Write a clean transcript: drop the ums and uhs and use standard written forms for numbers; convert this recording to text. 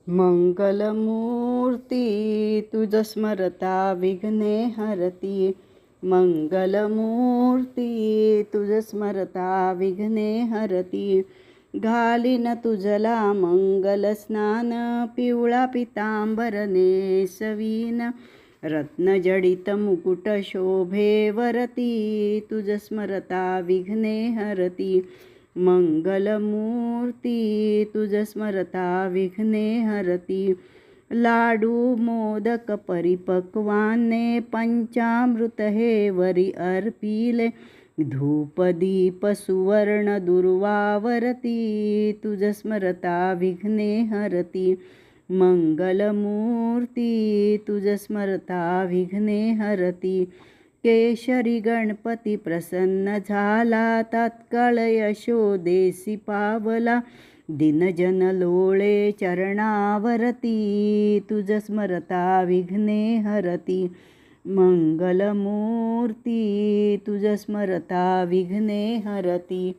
मंगलमूर्ती तुझ स्मरता विघ्ने हरती। मंगलमूर्ती तुझ स्मरता विघ्ने हरती। घालीन तुझला मंगल स्नान पिवळा पितांबर नेसवीन। रत्नजडित मुकुट शोभे वरती तुझ स्मरता विघ्ने हरती। मंगलमूर्ती तुझ स्मरता विघ्ने हरती। लाडू मोदक परिपक्वाने पंचामृत हे वरी अर्पिले। धूपदीप सुवर्ण दुर्वावरती तुझ स्मरता विघ्ने हरती। मंगलमूर्ती तुझ स्मरता विघ्ने हरती। केशरी गणपती प्रसन्न झाला तात्काळ यशोदेसी पावला। दिनजन लोळे चरणावरती तुझ स्मरता विघ्ने हरती। मंगलमूर्ती तुझ स्मरता विघ्ने हरती।